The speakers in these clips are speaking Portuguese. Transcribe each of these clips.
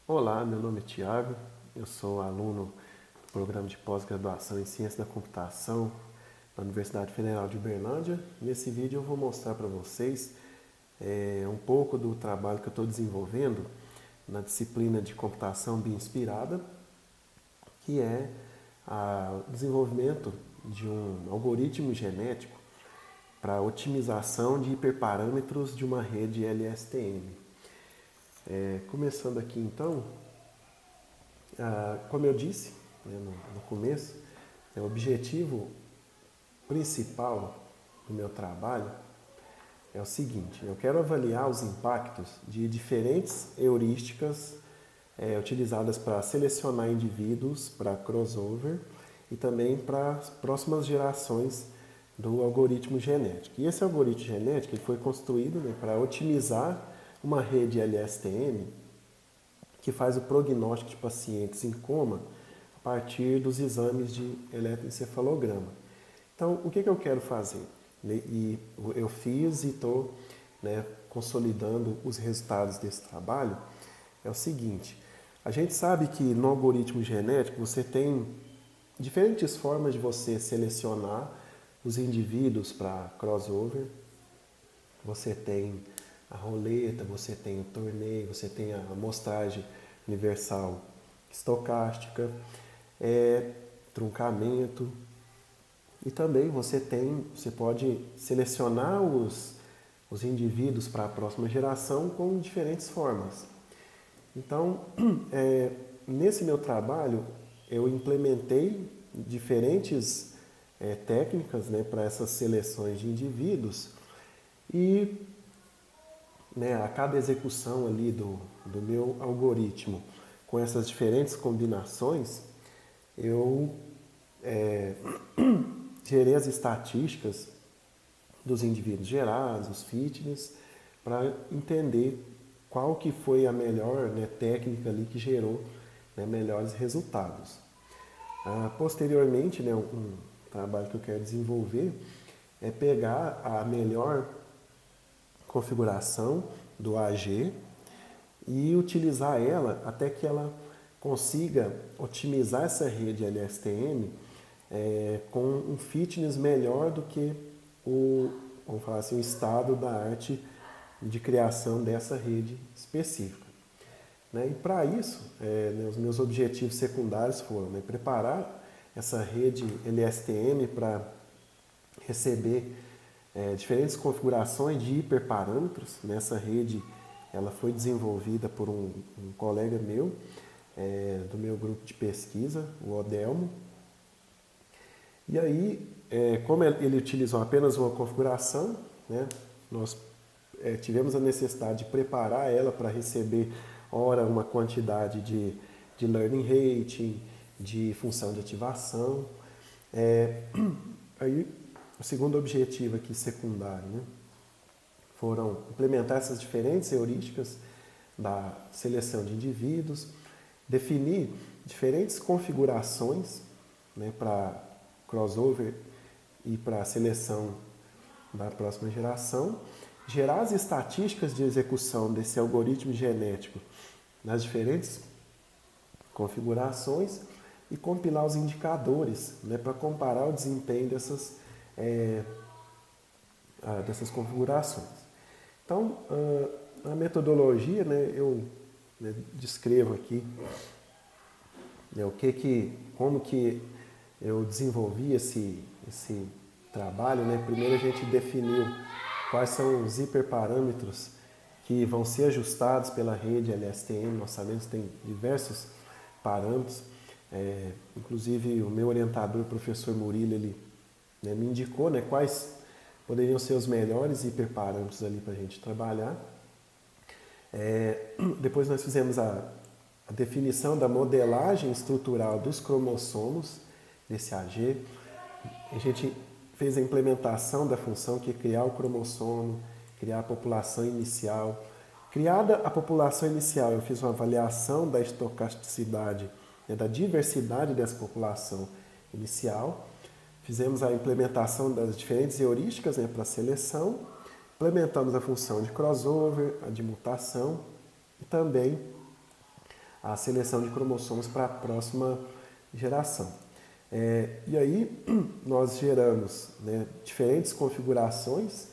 Olá, meu nome é Tiago, eu sou aluno do programa de pós-graduação em Ciência da Computação da Universidade Federal de Uberlândia. Nesse vídeo eu vou mostrar para vocês um pouco do trabalho que eu estou desenvolvendo na disciplina de computação bioinspirada, que é o desenvolvimento de um algoritmo genético para otimização de hiperparâmetros de uma rede LSTM. Começando aqui então, como eu disse, né, no começo, o objetivo principal do meu trabalho é o seguinte: eu quero avaliar os impactos de diferentes heurísticas utilizadas para selecionar indivíduos para crossover e também para as próximas gerações do algoritmo genético. E esse algoritmo genético ele foi construído, né, para otimizar uma rede LSTM que faz o prognóstico de pacientes em coma a partir dos exames de eletroencefalograma. Então, o que eu quero fazer? E eu fiz e estou, né, consolidando os resultados desse trabalho. É o seguinte: a gente sabe que no algoritmo genético você tem diferentes formas de você selecionar os indivíduos para crossover. Você tem a roleta, você tem o torneio, você tem a amostragem universal estocástica, truncamento, e também você pode selecionar os indivíduos para a próxima geração com diferentes formas. Então, nesse meu trabalho, eu implementei diferentes técnicas, né, para essas seleções de indivíduos e, né, a cada execução ali do meu algoritmo com essas diferentes combinações, eu gerei as estatísticas dos indivíduos gerados, os fitness, para entender qual que foi a melhor, né, técnica ali que gerou, né, melhores resultados. Posteriormente, né, um trabalho que eu quero desenvolver é pegar a melhor configuração do AG e utilizar ela até que ela consiga otimizar essa rede LSTM com um fitness melhor do que vamos falar assim, o estado da arte de criação dessa rede específica. Né? E para isso, né, os meus objetivos secundários foram, né, preparar essa rede LSTM para receber diferentes configurações de hiperparâmetros. Nessa rede ela foi desenvolvida por um colega meu, do meu grupo de pesquisa, o Odelmo. E aí, como ele utilizou apenas uma configuração, né, nós tivemos a necessidade de preparar ela para receber, ora, uma quantidade de learning rate, de função de ativação. Aí, o segundo objetivo aqui secundário, né, foram implementar essas diferentes heurísticas da seleção de indivíduos, definir diferentes configurações, né, para crossover e para a seleção da próxima geração, gerar as estatísticas de execução desse algoritmo genético nas diferentes configurações e compilar os indicadores, né, para comparar o desempenho dessas configurações. Então, a metodologia, né, eu descrevo aqui, né, como que eu desenvolvi esse trabalho. Né? Primeiro a gente definiu quais são os hiperparâmetros que vão ser ajustados pela rede LSTM. Nós sabemos que tem diversos parâmetros. Inclusive o meu orientador, o professor Murilo, ele, né, me indicou, né, quais poderiam ser os melhores hiperparâmetros ali para a gente trabalhar. Depois nós fizemos a definição da modelagem estrutural dos cromossomos desse AG. A gente fez a implementação da função que é criar o cromossomo, criar a população inicial. Criada a população inicial, eu fiz uma avaliação da estocasticidade, né, da diversidade dessa população inicial. Fizemos a implementação das diferentes heurísticas, né, para seleção. Implementamos a função de crossover, a de mutação e também a seleção de cromossomos para a próxima geração. E aí nós geramos, né, diferentes configurações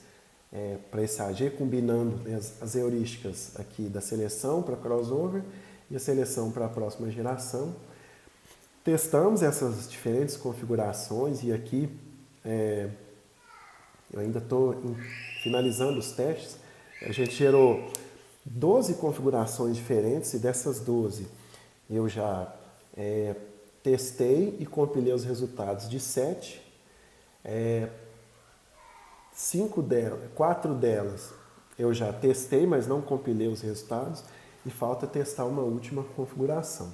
para esse AG, combinando, né, as heurísticas aqui da seleção para crossover e a seleção para a próxima geração. Testamos essas diferentes configurações e aqui eu ainda estou finalizando os testes. A gente gerou 12 configurações diferentes e dessas 12 eu já testei e compilei os resultados de 7. 4 delas eu já testei, mas não compilei os resultados e falta testar uma última configuração.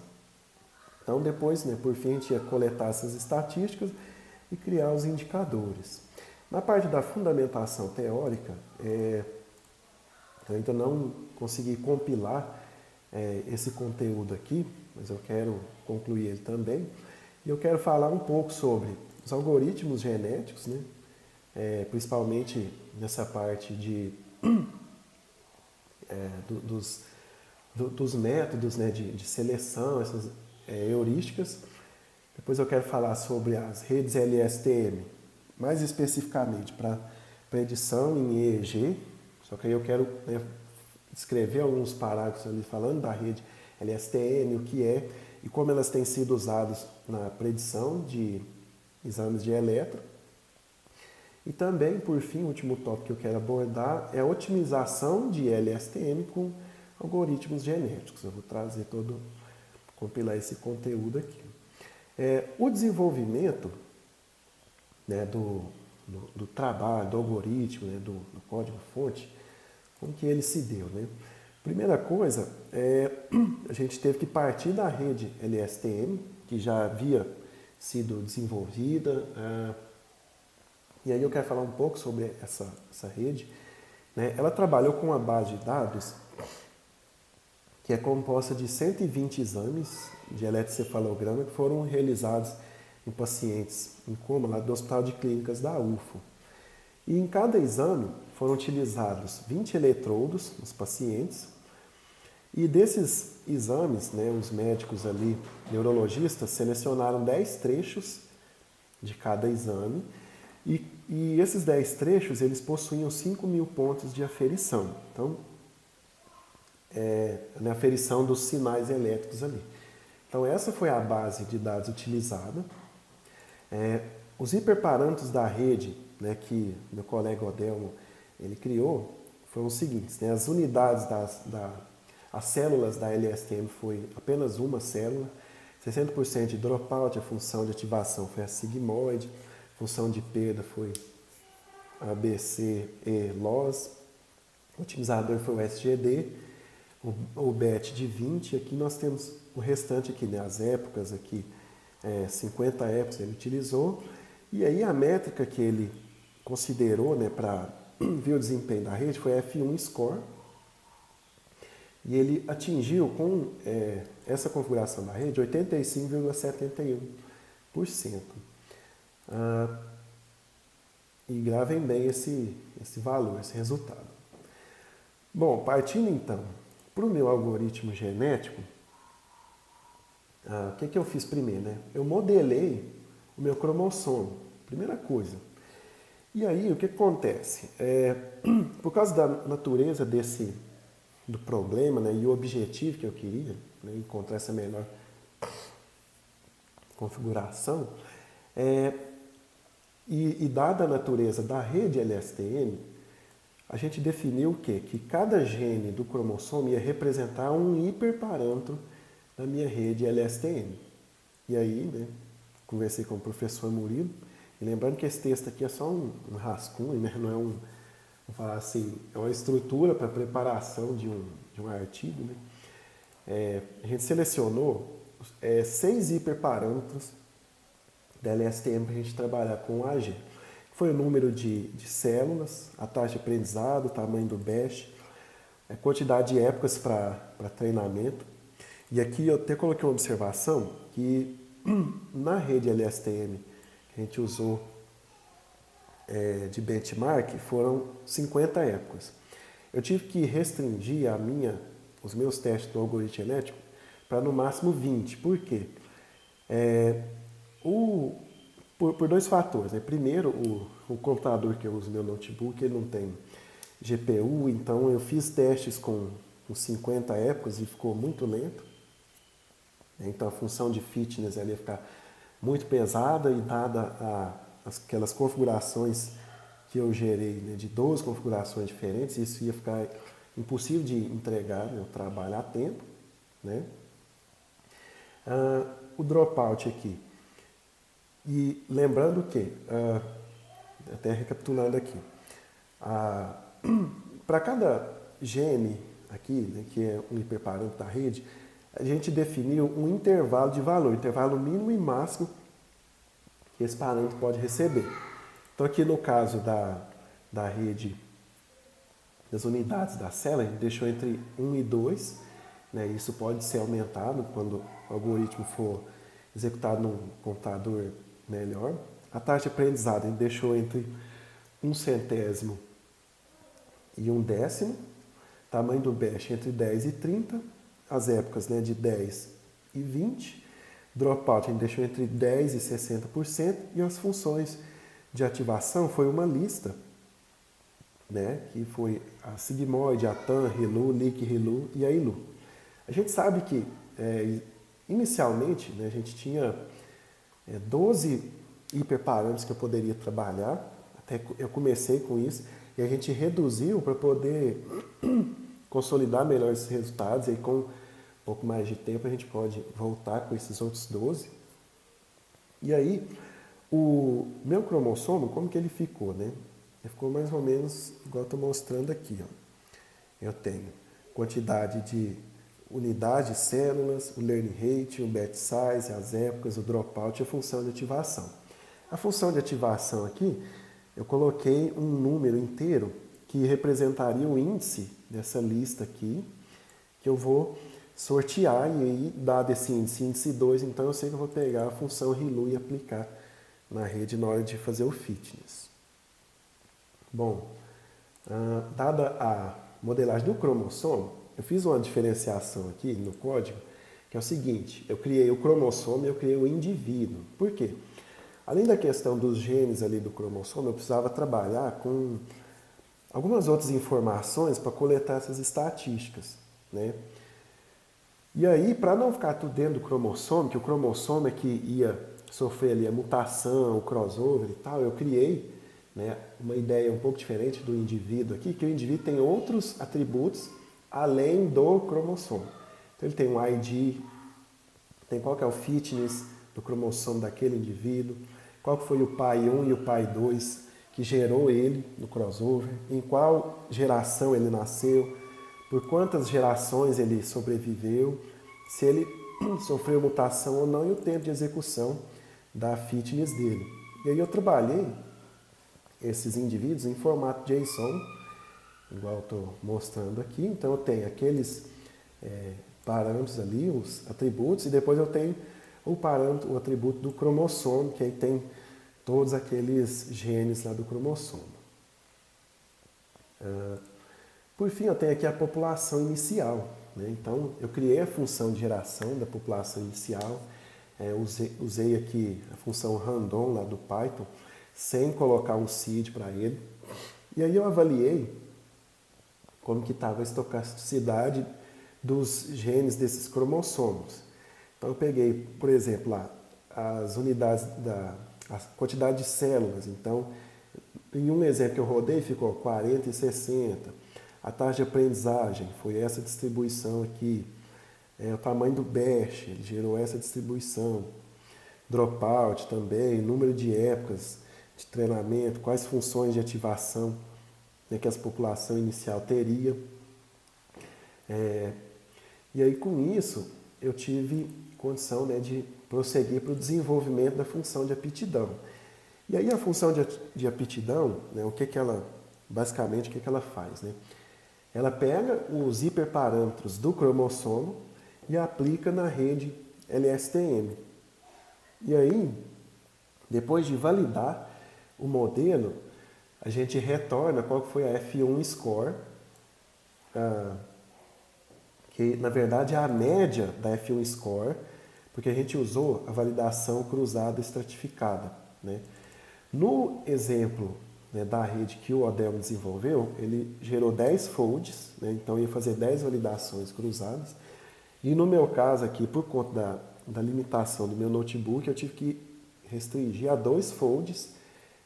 Então depois, né, por fim, a gente ia coletar essas estatísticas e criar os indicadores. Na parte da fundamentação teórica, eu ainda não consegui compilar esse conteúdo aqui, mas eu quero concluir ele também. E eu quero falar um pouco sobre os algoritmos genéticos, né? Principalmente nessa parte dos métodos, né, de seleção, essas heurísticas. Depois eu quero falar sobre as redes LSTM, mais especificamente para predição em EEG, só que aí eu quero, né, escrever alguns parágrafos ali falando da rede LSTM, o que é e como elas têm sido usadas na predição de exames de eletro. E também, por fim, o último tópico que eu quero abordar é a otimização de LSTM com algoritmos genéticos. Eu vou compilar esse conteúdo aqui. O desenvolvimento, né, do trabalho, do algoritmo, né, do código-fonte, como que ele se deu, né? Primeira coisa, a gente teve que partir da rede LSTM, que já havia sido desenvolvida, e aí eu quero falar um pouco sobre essa rede. Né? Ela trabalhou com uma base de dados que é composta de 120 exames de eletrocefalograma que foram realizados em pacientes em coma lá do Hospital de Clínicas da UFO. E em cada exame foram utilizados 20 eletrodos nos pacientes. E desses exames, né, os médicos ali, neurologistas, selecionaram 10 trechos de cada exame. E esses 10 trechos, eles possuíam 5.000 pontos de aferição. Então, na aferição dos sinais elétricos ali. Então, essa foi a base de dados utilizada. Os hiperparâmetros da rede, né, que meu colega Odelmo ele criou, foram os seguintes. Né? As unidades as células da LSTM foi apenas uma célula, 60% de dropout, a função de ativação foi a sigmoide, a função de perda foi a BCE-LOS, o otimizador foi o SGD, o BET de 20, aqui nós temos o restante aqui, né, as épocas aqui, 50 épocas ele utilizou, e aí a métrica que ele considerou, né, para ver o desempenho da rede foi F1 score, e ele atingiu com essa configuração da rede 85,71%. E gravem bem esse valor, esse resultado. Bom, partindo então para o meu algoritmo genético, o que eu fiz primeiro? Né? Eu modelei o meu cromossomo, primeira coisa. E aí, o que acontece? Por causa da natureza do problema, né, e o objetivo que eu queria, né, encontrar essa melhor configuração, e dada a natureza da rede LSTM, a gente definiu o quê? Que cada gene do cromossomo ia representar um hiperparâmetro da minha rede LSTM. E aí, né, conversei com o professor Murilo, e lembrando que esse texto aqui é só um rascunho, né, não é vamos falar assim, é uma estrutura para preparação de um artigo. Né? A gente selecionou 6 hiperparâmetros da LSTM para a gente trabalhar com o AG. Foi o número de células, a taxa de aprendizado, o tamanho do BESH, a quantidade de épocas para treinamento. E aqui eu até coloquei uma observação que na rede LSTM que a gente usou de benchmark foram 50 épocas. Eu tive que restringir os meus testes do algoritmo genético para no máximo 20. Por quê? Por dois fatores. Né? Primeiro, o computador que eu uso, meu notebook, ele não tem GPU, então eu fiz testes com 50 épocas e ficou muito lento. Então a função de fitness ela ia ficar muito pesada e dada aquelas configurações que eu gerei, né, de 12 configurações diferentes, isso ia ficar impossível de entregar meu trabalho a tempo. Né? O dropout aqui. E lembrando que, até recapitulando aqui, para cada gene aqui, né, que é um hiperparâmetro da rede, a gente definiu um intervalo de valor, intervalo mínimo e máximo que esse parâmetro pode receber. Então aqui no caso da rede, das unidades da célula, a gente deixou entre 1 e 2, né, isso pode ser aumentado quando o algoritmo for executado num computador melhor. A taxa de aprendizado a gente deixou entre 1/100 e 1/10, tamanho do bash entre 10 e 30, as épocas, né, de 10 e 20, dropout a gente deixou entre 10 e 60%, e as funções de ativação foi uma lista, né, que foi a sigmoide, a tan, ReLU, Lick, ReLU e a ILU. A gente sabe que inicialmente, né, a gente tinha 12 hiperparâmetros que eu poderia trabalhar, até eu comecei com isso, e a gente reduziu para poder consolidar melhor esses resultados, e aí com um pouco mais de tempo a gente pode voltar com esses outros 12. E aí, o meu cromossomo, como que ele ficou, né? Ele ficou mais ou menos igual eu estou mostrando aqui, ó. Eu tenho quantidade de unidades, células, o learning rate, o batch size, as épocas, o dropout e a função de ativação. A função de ativação aqui, eu coloquei um número inteiro que representaria o índice dessa lista aqui, que eu vou sortear, e aí, dado esse índice 2, então eu sei que eu vou pegar a função ReLU e aplicar na rede na hora de fazer o fitness. Bom, dada a modelagem do cromossomo, eu fiz uma diferenciação aqui no código, que é o seguinte: eu criei o cromossomo e eu criei o indivíduo. Por quê? Além da questão dos genes ali do cromossomo, eu precisava trabalhar com algumas outras informações para coletar essas estatísticas, né? E aí, para não ficar tudo dentro do cromossomo, que o cromossomo é que ia sofrer ali a mutação, o crossover e tal, eu criei, né, uma ideia um pouco diferente do indivíduo aqui, que o indivíduo tem outros atributos além do cromossomo. Então ele tem um ID, tem qual que é o fitness do cromossomo daquele indivíduo, qual que foi o pai 1 e o pai 2 que gerou ele no crossover, em qual geração ele nasceu, por quantas gerações ele sobreviveu, se ele sofreu mutação ou não e o tempo de execução da fitness dele. E aí eu trabalhei esses indivíduos em formato JSON, igual eu estou mostrando aqui. Então eu tenho aqueles parâmetros ali, os atributos, e depois eu tenho o parâmetro, o atributo do cromossomo, que aí tem todos aqueles genes lá do cromossomo. Por fim, eu tenho aqui a população inicial, né? Então eu criei a função de geração da população inicial, usei aqui a função random lá do Python, sem colocar um seed para ele. E aí eu avaliei como que estava a estocasticidade dos genes desses cromossomos. Então eu peguei, por exemplo, lá, as unidades a quantidade de células. Então, em um exemplo que eu rodei, ficou 40 e 60. A taxa de aprendizagem foi essa distribuição aqui. O tamanho do bash, ele gerou essa distribuição. Dropout também, número de épocas de treinamento, quais funções de ativação, né, que essa população inicial teria. E aí, com isso, eu tive condição, né, de prosseguir para o desenvolvimento da função de aptidão. E aí a função de aptidão, né, basicamente, o que ela faz? Né? Ela pega os hiperparâmetros do cromossomo e aplica na rede LSTM. E aí, depois de validar o modelo, a gente retorna qual foi a F1 score, que na verdade é a média da F1 Score, porque a gente usou a validação cruzada estratificada, né? No exemplo, né, da rede que o Odelmo desenvolveu, ele gerou 10 folds, né? Então ia fazer 10 validações cruzadas. E no meu caso aqui, por conta da limitação do meu notebook, eu tive que restringir a 2 folds,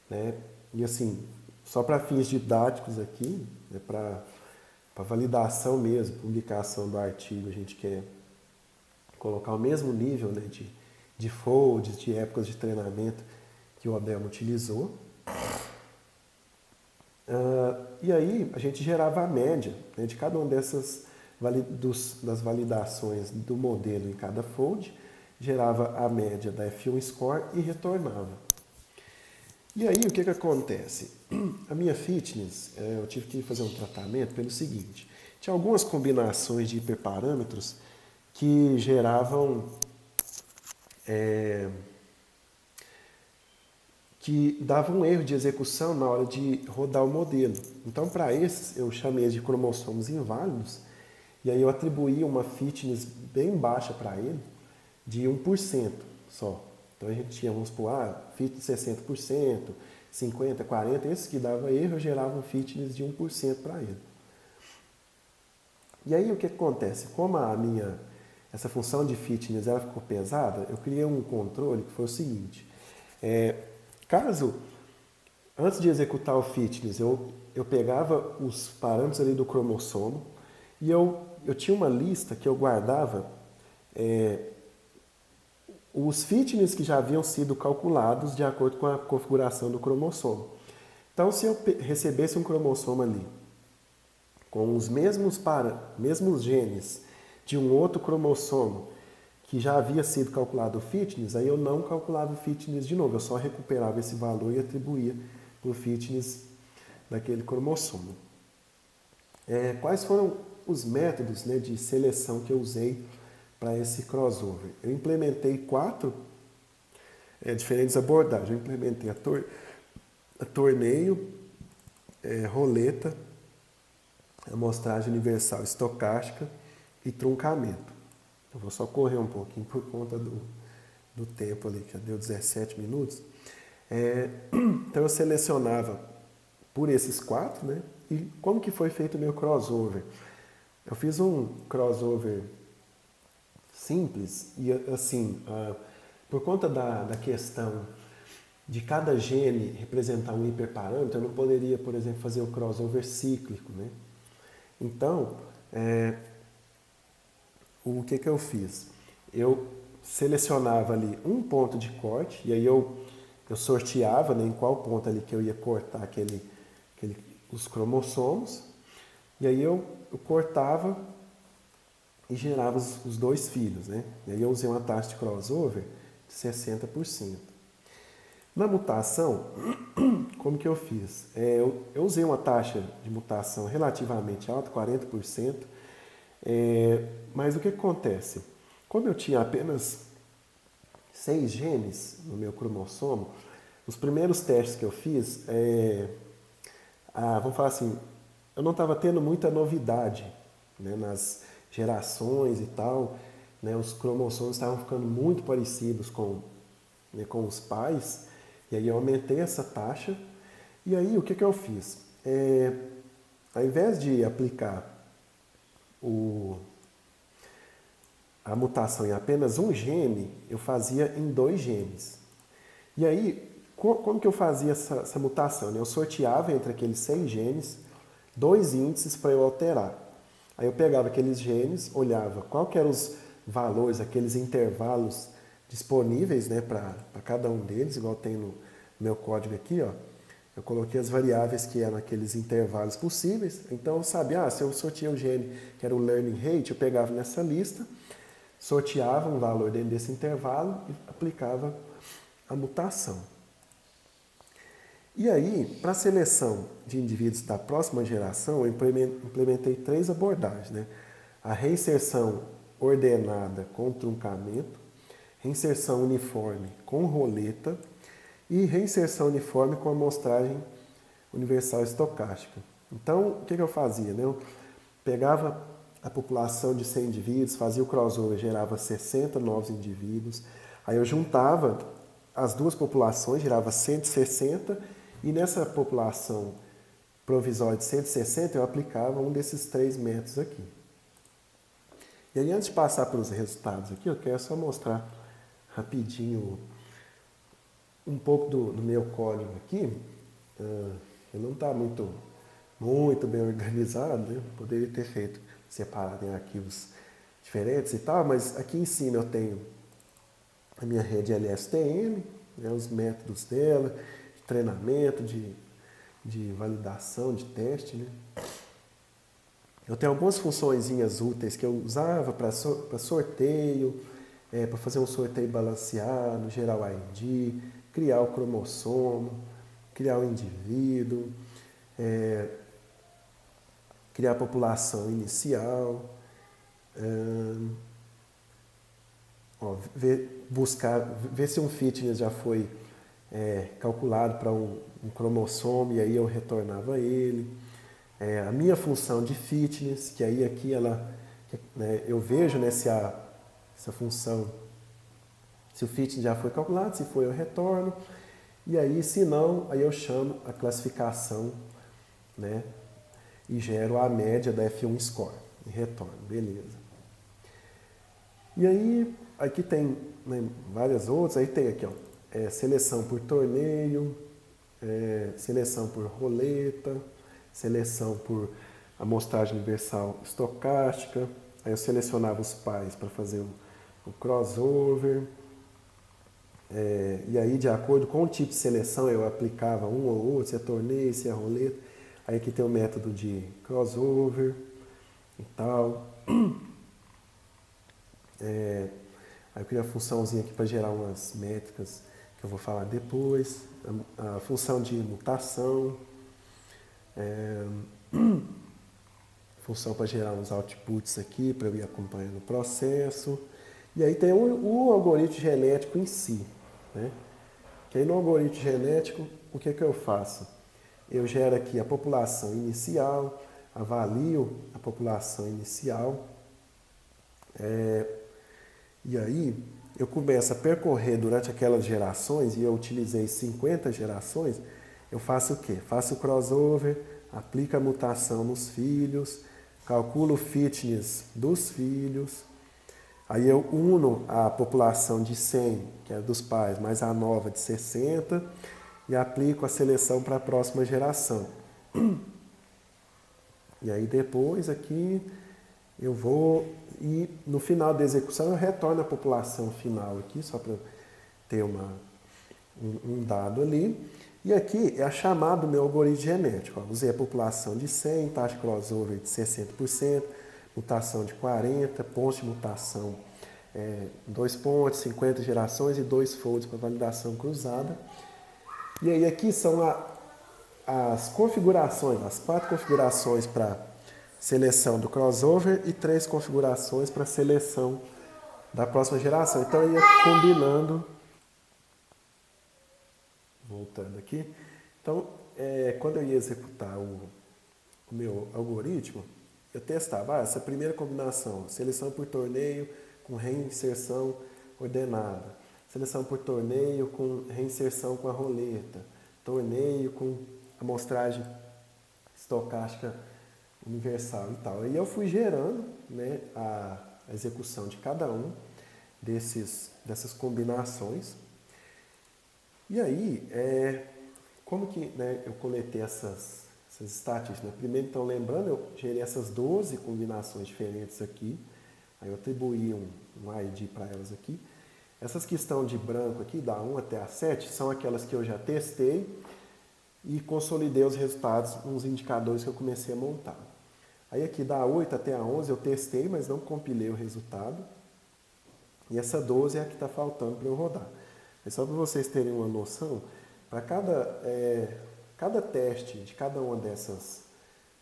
né? E assim, só para fins didáticos aqui, né, para validação mesmo, publicação do artigo, a gente quer colocar o mesmo nível, né, de folds, de épocas de treinamento que o Odelmo utilizou. E aí a gente gerava a média, né, de cada uma das validações do modelo em cada fold, gerava a média da F1 Score e retornava. E aí o que acontece? A minha fitness, eu tive que fazer um tratamento pelo seguinte: tinha algumas combinações de hiperparâmetros que geravam, que davam um erro de execução na hora de rodar o modelo. Então, para esses, eu chamei de cromossomos inválidos, e aí eu atribuí uma fitness bem baixa para ele, de 1% só. Então a gente tinha, vamos supor, fitness 60%, 50%, 40%, esses que davam erro, eu gerava um fitness de 1% para ele. E aí o que acontece? Como essa função de fitness ela ficou pesada, eu criei um controle que foi o seguinte: caso, antes de executar o fitness, eu pegava os parâmetros ali do cromossomo e eu tinha uma lista que eu guardava os fitness que já haviam sido calculados de acordo com a configuração do cromossomo. Então, se eu recebesse um cromossomo ali com os mesmos genes de um outro cromossomo que já havia sido calculado o fitness, aí eu não calculava o fitness de novo, eu só recuperava esse valor e atribuía para o fitness daquele cromossomo. Quais foram os métodos, né, de seleção que eu usei para esse crossover? Eu implementei 4 diferentes abordagens. Eu implementei a torneio, roleta, amostragem universal estocástica e truncamento. Eu vou só correr um pouquinho por conta do tempo ali, que já deu 17 minutos. Então eu selecionava por esses 4, né? E como que foi feito o meu crossover? Eu fiz um crossover simples e assim, por conta da questão de cada gene representar um hiperparâmetro, eu não poderia, por exemplo, fazer o crossover cíclico, né? Então, o que eu fiz? Eu selecionava ali um ponto de corte e aí eu sorteava, né, em qual ponto ali que eu ia cortar os cromossomos, e aí eu cortava e gerava os 2 filhos, né? E aí eu usei uma taxa de crossover de 60%. Na mutação, como que eu fiz? Eu usei uma taxa de mutação relativamente alta, 40%, mas o que acontece? Como eu tinha apenas 6 genes no meu cromossomo, os primeiros testes que eu fiz, vamos falar assim, eu não estava tendo muita novidade, né, nas gerações e tal, né, os cromossomos estavam ficando muito parecidos com os pais, e aí eu aumentei essa taxa, e aí o que eu fiz? Ao invés de aplicar a mutação em apenas um gene, eu fazia em 2 genes. E aí, como que eu fazia essa mutação? Eu sorteava entre aqueles 6 genes 2 índices para eu alterar. Aí eu pegava aqueles genes, olhava qual que eram os valores, aqueles intervalos disponíveis, né, para cada um deles, igual tem no meu código aqui, ó. Eu coloquei as variáveis que eram aqueles intervalos possíveis. Então eu sabia, se eu sorteei o gene que era o learning rate, eu pegava nessa lista, sorteava um valor dentro desse intervalo e aplicava a mutação. E aí, para a seleção de indivíduos da próxima geração, eu implementei 3 abordagens, né? A reinserção ordenada com truncamento, reinserção uniforme com roleta e reinserção uniforme com amostragem universal estocástica. Então, o que eu fazia? Né? Eu pegava a população de 100 indivíduos, fazia o crossover, gerava 60 novos indivíduos. Aí eu juntava as duas populações, gerava 160, e nessa população provisória de 160 eu aplicava um desses 3 métodos aqui. E aí, antes de passar para os resultados aqui, eu quero só mostrar rapidinho um pouco do meu código aqui. Ele não está muito bem organizado, né? Poderia ter feito separado em arquivos diferentes e tal, mas aqui em cima eu tenho a minha rede LSTM, né, os métodos dela, de treinamento, de validação, de teste, né? Eu tenho algumas funçõezinhas úteis que eu usava para sorteio, para fazer um sorteio balanceado, gerar o ID, criar o cromossomo, criar o indivíduo, criar a população inicial, ver se um fitness já foi calculado para um cromossomo e aí eu retornava ele. A minha função de fitness, que aí aqui eu vejo, né, se essa função, se o fitness já foi calculado, se foi eu retorno, e aí se não, aí eu chamo a classificação, né, e gero a média da F1 score e retorno, beleza. E aí, aqui tem, né, várias outras, aí tem aqui, ó, seleção por torneio, seleção por roleta, seleção por amostragem universal estocástica. Aí eu selecionava os pares para fazer o crossover. E aí, de acordo com o tipo de seleção, eu aplicava um ou outro, se é torneio, se é roleta. Aí aqui tem o método de crossover e tal. Aí eu criei a funçãozinha aqui para gerar umas métricas que eu vou falar depois. A função de mutação. Função para gerar uns outputs aqui, para eu ir acompanhando o processo. E aí tem o algoritmo genético em si, né? Que aí no algoritmo genético, o que eu faço? Eu gero aqui a população inicial, avalio a população inicial, e aí eu começo a percorrer durante aquelas gerações, e eu utilizei 50 gerações, eu faço o quê? Faço o crossover, aplico a mutação nos filhos, calculo o fitness dos filhos, aí eu uno a população de 100, que é dos pais, mais a nova de 60, e aplico a seleção para a próxima geração. E aí depois aqui eu vou, e no final da execução eu retorno a população final aqui, só para ter um dado ali. E aqui é a chamada do meu algoritmo genético. Ó, usei a população de 100, taxa de crossover de 60%, mutação de 40%, pontos de mutação 2 pontos, 50 gerações e 2 folds para validação cruzada. E aí aqui são as configurações, as 4 configurações para seleção do crossover e 3 configurações para seleção da próxima geração. Então eu ia combinando. Voltando aqui. Então, quando eu ia executar o meu algoritmo, eu testava essa primeira combinação, seleção por torneio com reinserção ordenada, seleção por torneio com reinserção com a roleta, torneio com amostragem estocástica universal e tal. E eu fui gerando, né, a execução de cada um dessas combinações. E aí, como que, né, eu coletei essas estatísticas? Né? Primeiro, então, lembrando, eu gerei essas 12 combinações diferentes aqui. Aí eu atribuí um ID para elas aqui. Essas que estão de branco aqui, da 1 até a 7, são aquelas que eu já testei e consolidei os resultados nos indicadores que eu comecei a montar. Aí aqui da 8 até a 11 eu testei, mas não compilei o resultado. E essa 12 é a que está faltando para eu rodar. É só para vocês terem uma noção, para cada teste de cada uma dessas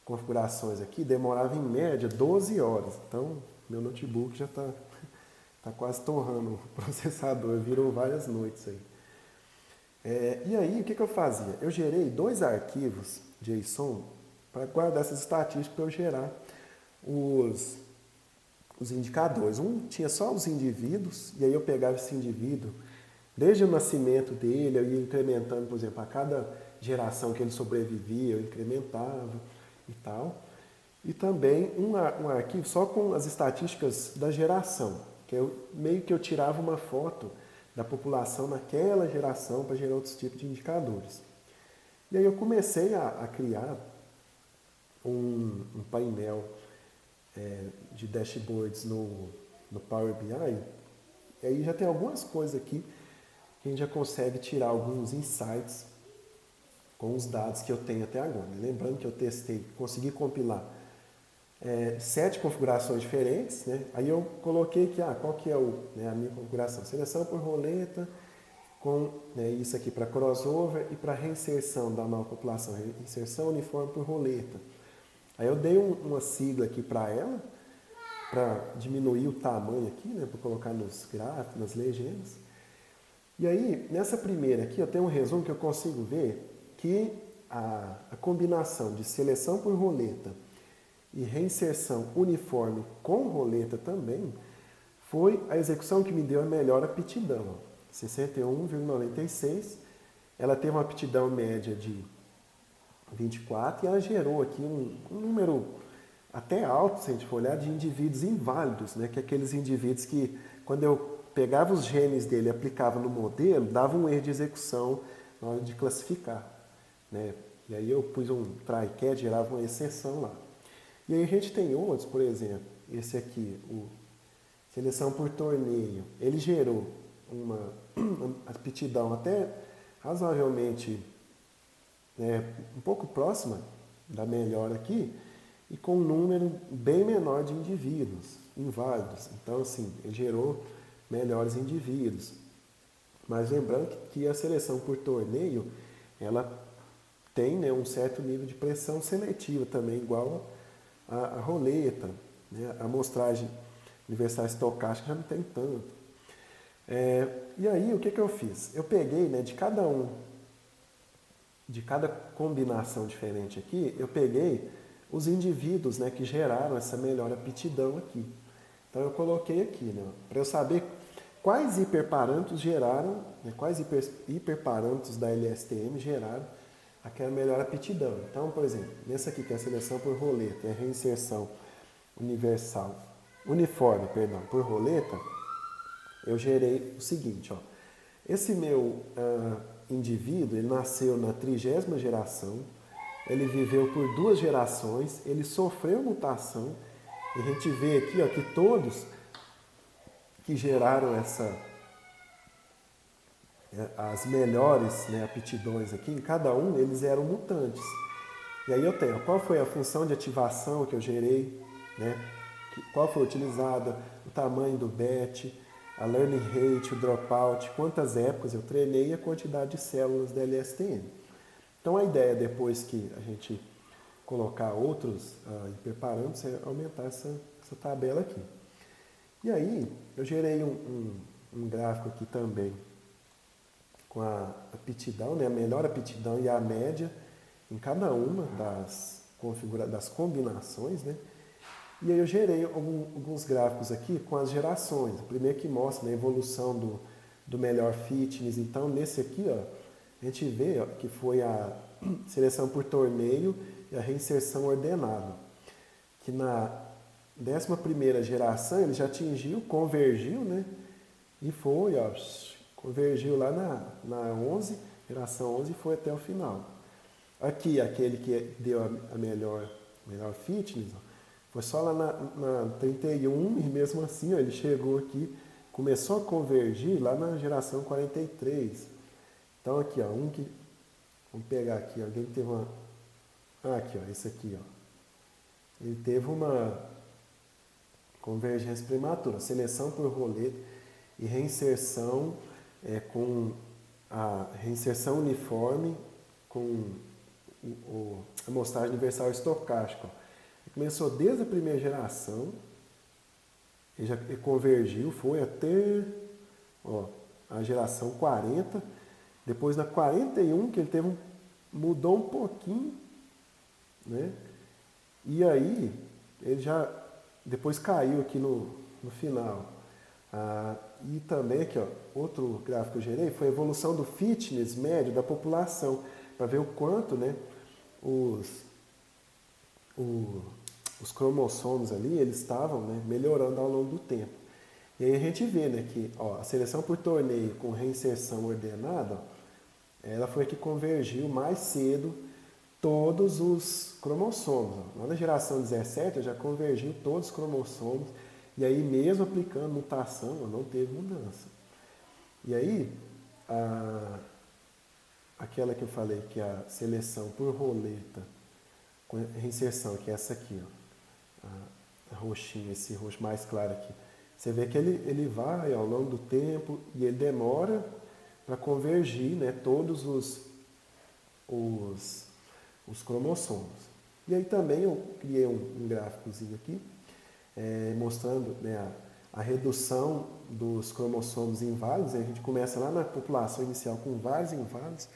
configurações aqui demorava em média 12 horas. Então, meu notebook já está quase torrando o processador, virou várias noites aí. E aí, o que eu fazia? Eu gerei 2 arquivos JSON para guardar essas estatísticas para eu gerar os indicadores. Um tinha só os indivíduos, e aí eu pegava esse indivíduo, desde o nascimento dele, eu ia incrementando, por exemplo, a cada geração que ele sobrevivia, eu incrementava e tal. E também um arquivo só com as estatísticas da geração, que eu meio que eu tirava uma foto da população naquela geração para gerar outros tipos de indicadores. E aí eu comecei a criar um painel de dashboards no Power BI, e aí já tem algumas coisas aqui que a gente já consegue tirar alguns insights com os dados que eu tenho até agora. Lembrando que eu testei, consegui compilar 7 configurações diferentes, né? Aí eu coloquei aqui, qual que é a minha configuração? Seleção por roleta, com isso aqui para crossover e para reinserção da nova população, inserção uniforme por roleta. Aí eu dei uma sigla aqui para ela, para diminuir o tamanho aqui, né, para colocar nos gráficos, nas legendas. E aí, nessa primeira aqui, eu tenho um resumo que eu consigo ver que a combinação de seleção por roleta e reinserção uniforme com roleta também foi a execução que me deu a melhor aptidão. 61,96. Ela teve uma aptidão média de 24 e ela gerou aqui um número até alto, se a gente for olhar, de indivíduos inválidos, né? Que é aqueles indivíduos que, quando eu pegava os genes dele e aplicava no modelo, dava um erro de execução na hora de classificar, né? E aí eu pus um try-catch, gerava uma exceção lá. E aí a gente tem outros, por exemplo, esse aqui, o seleção por torneio, ele gerou uma aptidão até razoavelmente um pouco próxima da melhor aqui, e com um número bem menor de indivíduos inválidos. Então, assim, ele gerou melhores indivíduos. Mas lembrando que a seleção por torneio, ela tem um certo nível de pressão seletiva também, igual a roleta, né? A amostragem universal estocástica já não tem tanto. E aí, o que eu fiz? Eu peguei, de cada combinação diferente aqui, eu peguei os indivíduos, que geraram essa melhor aptidão aqui. Então eu coloquei aqui, para eu saber quais hiperparâmetros geraram, quais hiperparâmetros da LSTM geraram aquela melhor aptidão. Então, por exemplo, nessa aqui que é a seleção por roleta e a reinserção uniforme por roleta, eu gerei o seguinte, esse meu indivíduo, ele nasceu na 30ª geração, ele viveu por 2 gerações, ele sofreu mutação, e a gente vê aqui que todos que geraram as melhores aptidões aqui, em cada um eles eram mutantes. E aí eu tenho qual foi a função de ativação que eu gerei, qual foi utilizada, o tamanho do batch, a learning rate, o dropout, quantas épocas eu treinei e a quantidade de células da LSTM. Então a ideia, depois que a gente colocar outros hiperparâmetros, é aumentar essa tabela aqui. E aí eu gerei um gráfico aqui também com a aptidão, a melhor aptidão e a média em cada uma das combinações, E aí eu gerei alguns gráficos aqui com as gerações. O primeiro que mostra a evolução do melhor fitness. Então, nesse aqui, a gente vê que foi a seleção por torneio e a reinserção ordenada. Que na 11ª geração ele já atingiu, convergiu, E foi, convergiu lá na 11, geração 11 e foi até o final. Aqui, aquele que deu a melhor fitness, foi só lá na 31 e mesmo assim ele chegou aqui, começou a convergir lá na geração 43. Então aqui, vamos pegar aqui, alguém que teve uma... aqui, esse aqui, Ele teve uma convergência prematura, seleção por roleta e reinserção com a reinserção uniforme com a amostragem universal estocástica. Ele começou desde a primeira geração, ele convergiu, foi até a geração 40, depois na 41 que ele mudou um pouquinho, E aí ele já depois caiu aqui no final. E também aqui, ó, outro gráfico que eu gerei foi a evolução do fitness médio da população, para ver o quanto, né, os cromossomos ali, eles estavam, né, melhorando ao longo do tempo. E aí a gente vê, né, que ó, a seleção por torneio com reinserção ordenada, ó, ela foi a que convergiu mais cedo todos os cromossomos. Ó. Lá na geração 17 já convergiu todos os cromossomos, e aí mesmo aplicando mutação, ó, não teve mudança. E aí, aquela que eu falei que é a seleção por roleta com reinserção, que é essa aqui, ó, a roxinha, esse roxo mais claro aqui. Você vê que ele vai ao longo do tempo e ele demora para convergir, né, todos os cromossomos. E aí também eu criei um gráficozinho aqui, mostrando, né, a redução dos cromossomos inválidos. A gente começa lá na população inicial com vários inválidos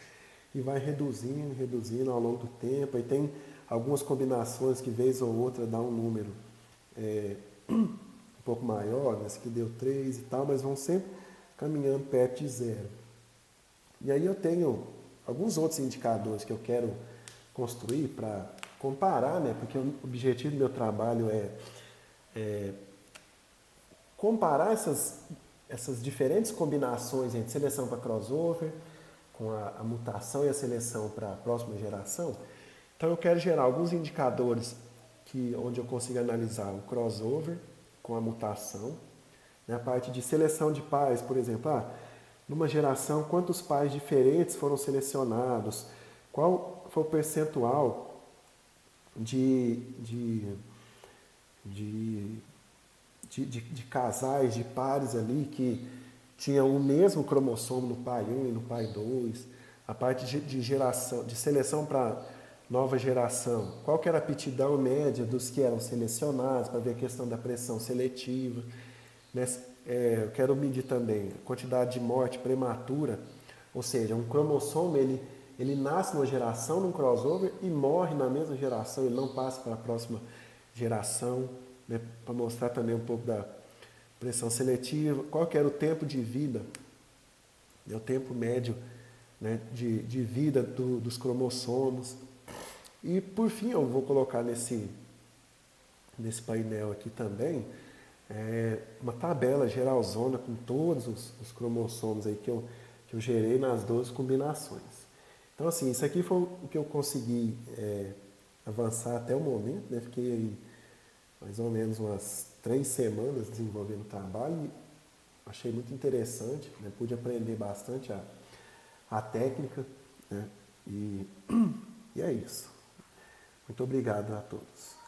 e vai reduzindo ao longo do tempo. Aí tem algumas combinações que vez ou outra dá um número um pouco maior, né? Esse aqui deu 3 e tal, mas vão sempre caminhando perto de zero. E aí eu tenho alguns outros indicadores que eu quero construir para comparar, né? Porque o objetivo do meu trabalho é comparar essas diferentes combinações entre seleção para crossover, com a mutação e a seleção para a próxima geração. Então eu quero gerar alguns indicadores onde eu consiga analisar o crossover com a mutação. Na parte de seleção de pais, por exemplo, numa geração, quantos pais diferentes foram selecionados? Qual foi o percentual de casais, de pares ali que tinham o mesmo cromossomo no pai 1 e no pai 2? A parte de geração, de seleção para nova geração, qual que era a aptidão média dos que eram selecionados, para ver a questão da pressão seletiva. Eu quero medir também a quantidade de morte prematura, ou seja, um cromossomo ele nasce numa geração, num crossover, e morre na mesma geração, ele não passa para a próxima geração, né, para mostrar também um pouco da pressão seletiva, qual que era o tempo de vida, o tempo médio, né, de vida dos cromossomos. E por fim eu vou colocar nesse painel aqui também uma tabela geralzona com todos os cromossomos aí que eu gerei nas 12 combinações. Então assim, isso aqui foi o que eu consegui avançar até o momento, né? Fiquei aí mais ou menos umas 3 semanas desenvolvendo o trabalho e achei muito interessante, né? Pude aprender bastante a técnica, né? E é isso. Muito obrigado a todos.